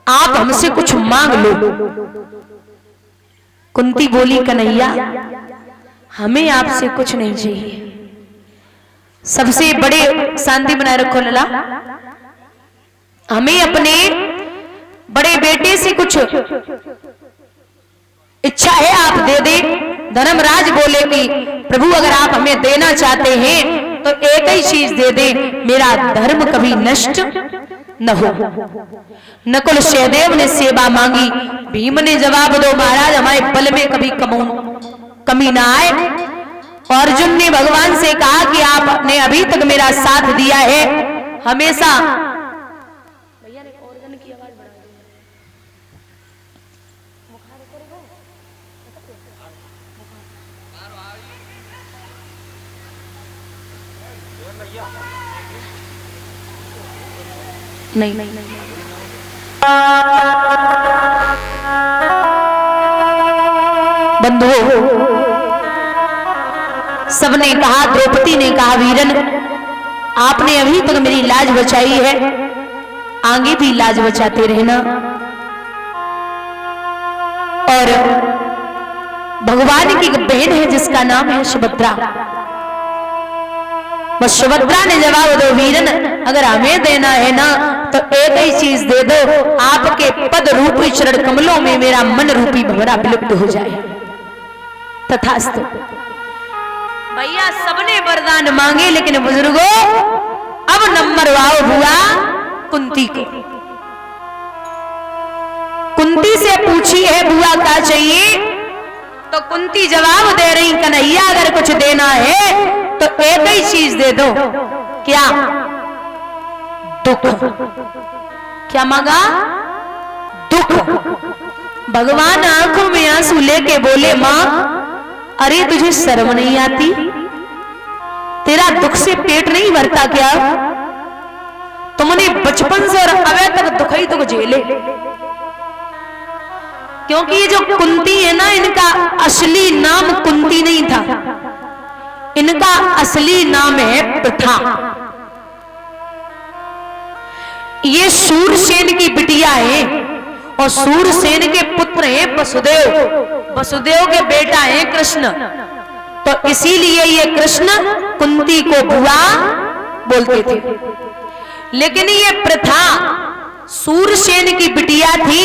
आप हमसे कुछ मांग लो। कुंती बोली, कन्हैया हमें आपसे कुछ नहीं चाहिए। सबसे बड़े शांति बनाए रखो लला, हमें अपने बड़े बेटे से कुछ इच्छा है आप दे दे। धर्मराज बोले कि प्रभु अगर आप हमें देना चाहते हैं तो एक ही चीज दे दे, मेरा धर्म कभी नष्ट न हो। नकुल सहदेव ने सेवा मांगी, भीम ने जवाब दो महाराज हमारे बल में कभी कमी ना आए। अर्जुन ने भगवान से कहा कि आपने अभी तक मेरा साथ दिया है हमेशा। भैया ने ऑर्गन की आवाज बढ़ा दी। नहीं नहीं नहीं बंधुओं, सबने कहा, द्रौपदी ने कहा वीरन आपने अभी तक मेरी लाज बचाई है, आगे भी लाज बचाते रहना। और भगवान की एक बहन है जिसका नाम है सुभद्रा। बस सुभद्रा ने जवाब दो वीरन अगर हमें देना है ना तो एक ही चीज दे दो, आपके पद रूपी चरण कमलों में मेरा मन रूपी भंवरा विलुप्त हो जाए। तथास्तु। भैया सबने वरदान मांगे, लेकिन बुजुर्गों अब नंबर वाओ हुआ कुंती को। कुंती से पूछी है बुआ क्या चाहिए, तो कुंती जवाब दे रही कन्हैया अगर कुछ देना है तो एक ही चीज दे दो। क्या? दुख। क्या मांगा? दुख। भगवान आंखों में आंसू लेके बोले मां अरे तुझे शर्म नहीं आती? तेरा दुख से पेट नहीं भरता क्या? तुमने बचपन से और अभी तक दुख ही दुख झेले। क्योंकि ये जो कुंती है ना, इनका असली नाम कुंती नहीं था, इनका असली नाम है प्रथा। ये सूरसेन की बिटिया है और सूरसेन के पुत्र हैं वसुदेव। वसुदेव के बेटा है कृष्ण, तो इसीलिए ये कृष्ण कुंती को बुआ बोलते थे। लेकिन ये प्रथा सूरसेन की बिटिया थी।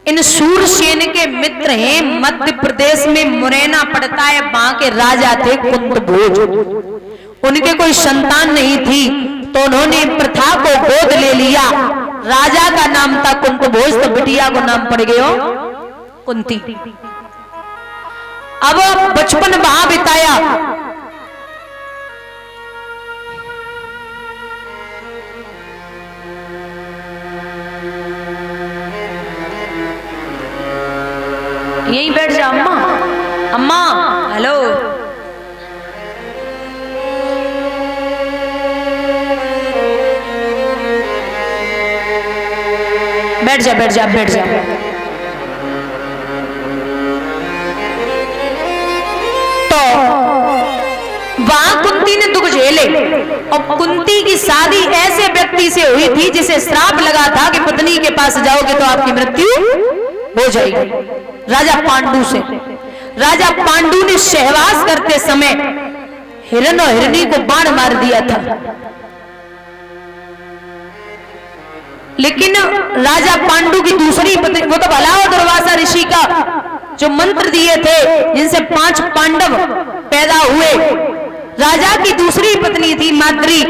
इन सूरसेन के मित्र हैं, मध्य प्रदेश में मुरैना पड़ता है, वहां के राजा थे कुंतभोज। उनके कोई संतान नहीं थी तो उन्होंने प्रथा को गोद ले लिया। राजा का नाम था कुंतभोज, तो बिटिया को नाम पड़ गया कुंती। अब बचपन वहां बिताया। यहीं बैठ जा अम्मा। अम्मा हेलो, बैठ जा बैठ जा बैठ जा। तो वहां कुंती ने दुख झेले और कुंती की शादी ऐसे व्यक्ति से हुई थी जिसे श्राप लगा था कि पत्नी के पास जाओगे तो आपकी मृत्यु हो जाएगी। राजा पांडु से। राजा पांडु ने सहवास करते समय हिरण और हिरनी को बाण मार दिया था। लेकिन राजा पांडु की दूसरी पत्नी, वो तो भला हो दुर्वासा ऋषि का जो मंत्र दिए थे जिनसे 5 पांडव पैदा हुए, राजा की दूसरी पत्नी थी माद्री,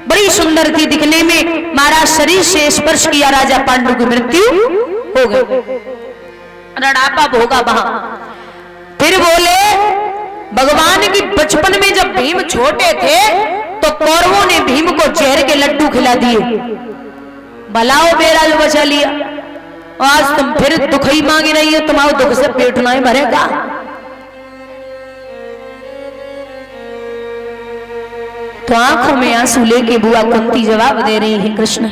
बड़ी सुंदर थी दिखने में। महाराज शरीर से स्पर्श किया, राजा पांडु की मृत्यु हो गई, रड़ापा भोगा वहां। फिर बोले भगवान की बचपन में जब भीम छोटे थे तो कौरवों ने भीम को जहर के लड्डू खिला दिए, भलाओ बेरा जो बचा लिया। आज तुम फिर दुख ही मांगी रही हो, तुम्हारे दुख से पेट नहीं भरेगा। तो आंखों में आंसू लेके बुआ कुंती जवाब दे रही है कृष्ण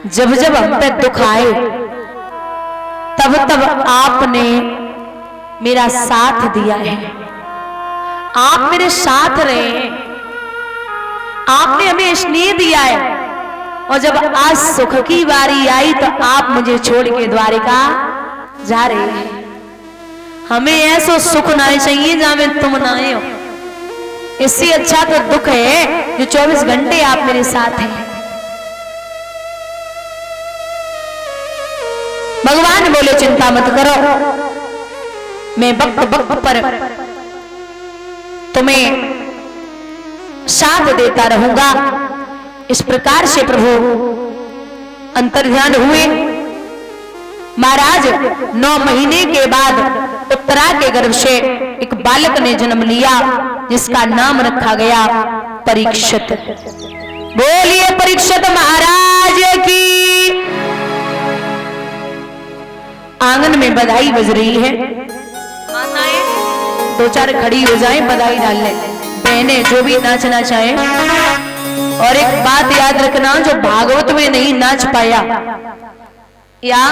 जब जब हम पे दुख आए तब तब आपने मेरा साथ दिया है, आप मेरे साथ रहे हैं, आपने हमें स्नेह दिया है। और जब आज सुख की बारी आई तो आप मुझे छोड़ के द्वारिका जा रहे हैं। हमें ऐसा सुख ना चाहिए जहां में तुम ना हो। इससे अच्छा तो दुख है जो 24 घंटे आप मेरे साथ हैं। भगवान बोले चिंता मत करो, मैं वक्त वक्त पर तुम्हें साथ देता रहूंगा। इस प्रकार से प्रभु अंतर्ध्यान हुए। महाराज 9 महीने के बाद उत्तरा के गर्भ से एक बालक ने जन्म लिया जिसका नाम रखा गया परीक्षित। बोलिए परीक्षित महाराज की। आंगन में बधाई बज रही है। माताएं 2-4 खड़ी हो जाएं, बधाई डाल ले। बहनें जो भी नाचना चाहें। और एक बात याद रखना, जो भागवत में नहीं नाच पाया या